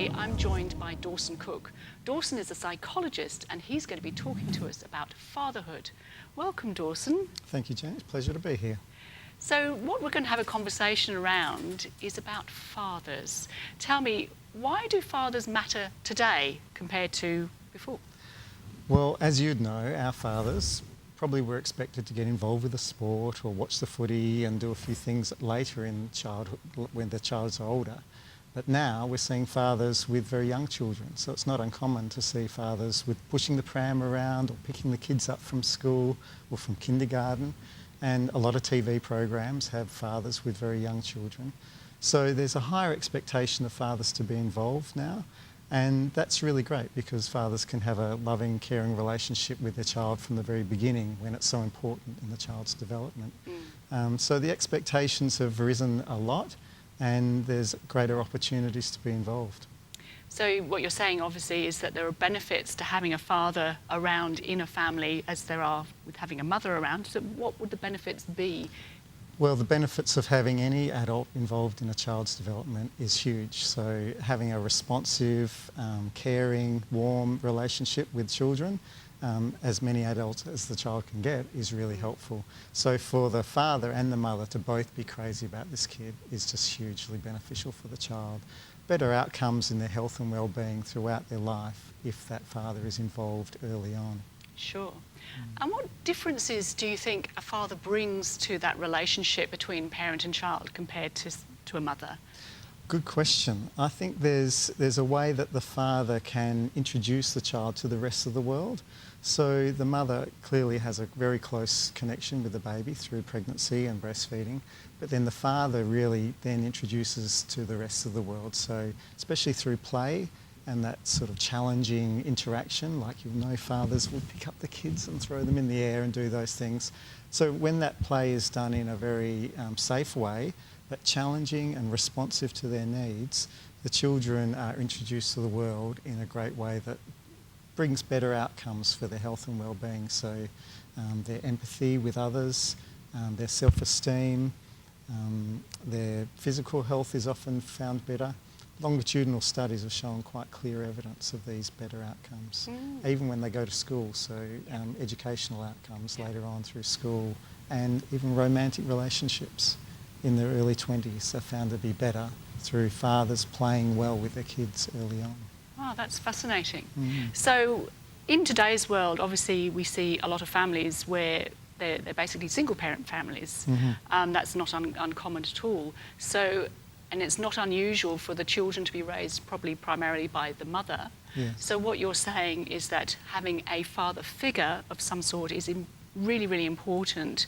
Today I'm joined by Dawson Cooke. Dawson is a psychologist and he's going to be talking to us about fatherhood. Welcome, Dawson. Thank you, Jenny. It's a pleasure to be here. So what we're going to have a conversation around is about fathers. Tell me, why do fathers matter today compared to before? Well, as you'd know, our fathers probably were expected to get involved with the sport or watch the footy and do a few things later in childhood when the child's older. But now we're seeing fathers with very young children, so it's not uncommon to see fathers with pushing the pram around or picking the kids up from school or from kindergarten. And a lot of TV programs have fathers with very young children. So there's a higher expectation of fathers to be involved now. And that's really great because fathers can have a loving, caring relationship with their child from the very beginning when it's so important in the child's development. So the expectations have risen a lot and there's greater opportunities to be involved. So what you're saying obviously is that there are benefits to having a father around in a family as there are with having a mother around. So what would the benefits be? Well, the benefits of having any adult involved in a child's development is huge. So having a responsive, caring, warm relationship with children, as many adults as the child can get, is really helpful. So for the father and the mother to both be crazy about this kid is just hugely beneficial for the child. Better outcomes in their health and well-being throughout their life if that father is involved early on. Sure. And what differences do you think a father brings to that relationship between parent and child compared to a mother? Good question. I think there's a way that the father can introduce the child to the rest of the world. So the mother clearly has a very close connection with the baby through pregnancy and breastfeeding, but then the father really then introduces to the rest of the world. So especially through play and that sort of challenging interaction, like you'll know fathers will pick up the kids and throw them in the air and do those things. So when that play is done in a very safe way, but challenging and responsive to their needs, the children are introduced to the world in a great way that brings better outcomes for their health and well-being. So their empathy with others, their self-esteem, their physical health is often found better. Longitudinal studies have shown quite clear evidence of these better outcomes, even when they go to school. So educational outcomes later on through school, and even romantic relationships in their early 20s are found to be better through fathers playing well with their kids early on. Oh, that's fascinating. So in today's world, obviously we see a lot of families where they're basically single parent families. That's not uncommon at all. So, and it's not unusual for the children to be raised probably primarily by the mother. So what you're saying is that having a father figure of some sort is really, really important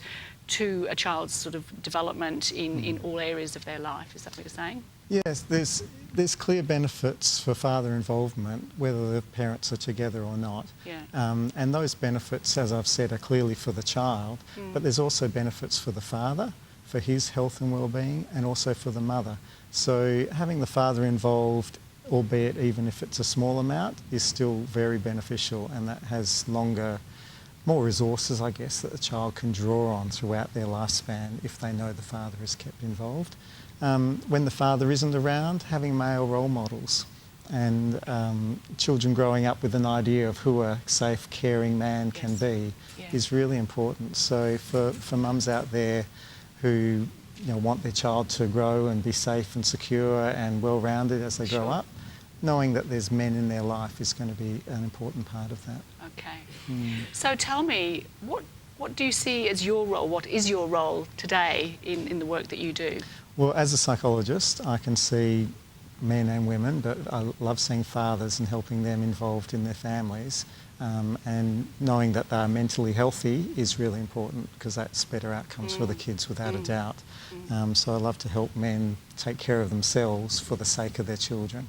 to a child's sort of development in all areas of their life. Is that what you're saying? Yes, there's clear benefits for father involvement, whether the parents are together or not. And those benefits, as I've said, are clearly for the child, but there's also benefits for the father, for his health and well-being, and also for the mother. So having the father involved, albeit even if it's a small amount, is still very beneficial, and that has more resources, I guess, that the child can draw on throughout their lifespan if they know the father is kept involved. When the father isn't around, having male role models and children growing up with an idea of who a safe, caring man can be is really important. So for mums out there who want their child to grow and be safe and secure and well-rounded as they grow up, knowing that there's men in their life is going to be an important part of that. Okay. So tell me, what do you see as your role? What is your role today in the work that you do? Well, as a psychologist, I can see men and women, but I love seeing fathers and helping them involved in their families. And knowing that they're mentally healthy is really important because that's better outcomes for the kids without a doubt. So I love to help men take care of themselves for the sake of their children.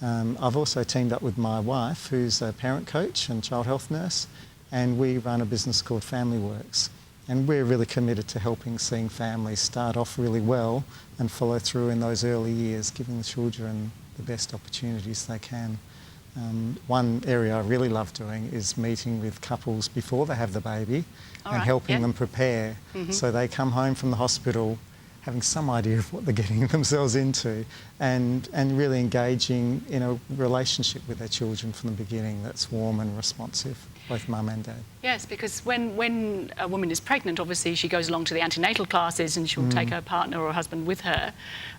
I've also teamed up with my wife, who's a parent coach and child health nurse, and we run a business called Familyworks. And we're really committed to seeing families start off really well and follow through in those early years, giving the children the best opportunities they can. One area I really love doing is meeting with couples before they have the baby and helping them prepare. So they come home from the hospital having some idea of what they're getting themselves into, and really engaging in a relationship with their children from the beginning that's warm and responsive, both mum and dad. Yes, because when a woman is pregnant, obviously she goes along to the antenatal classes and she'll take her partner or husband with her.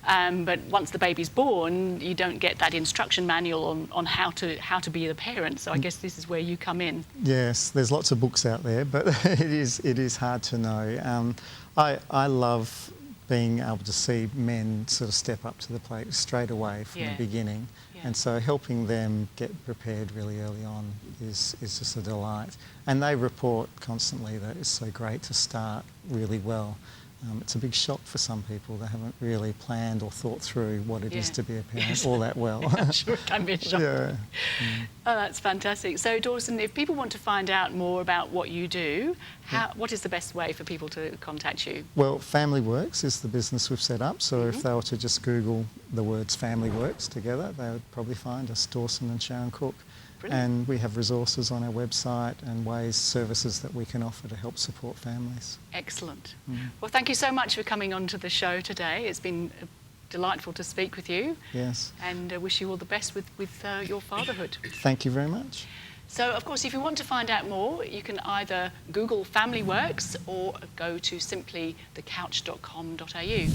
But once the baby's born, you don't get that instruction manual on how to be the parent. So I guess this is where you come in. Yes, there's lots of books out there, but it is hard to know. I love being able to see men sort of step up to the plate straight away from the beginning. Yeah. And so helping them get prepared really early on is just a delight. And they report constantly that it's so great to start really well. It's a big shock for some people. They haven't really planned or thought through what it is to be a parent all that well. I'm sure it can be a shock. Yeah. Oh, that's fantastic. So, Dawson, if people want to find out more about what you do, what is the best way for people to contact you? Well, Familyworks is the business we've set up. So if they were to just Google the words Familyworks together, they would probably find us, Dawson and Sharon Cooke. Brilliant. And we have resources on our website and services that we can offer to help support families. Excellent. Well, thank you so much for coming on to the show today. It's been delightful to speak with you. Yes. And wish you all the best with your fatherhood. Thank you very much. So, of course, if you want to find out more, you can either Google Familyworks or go to simply thecouch.com.au.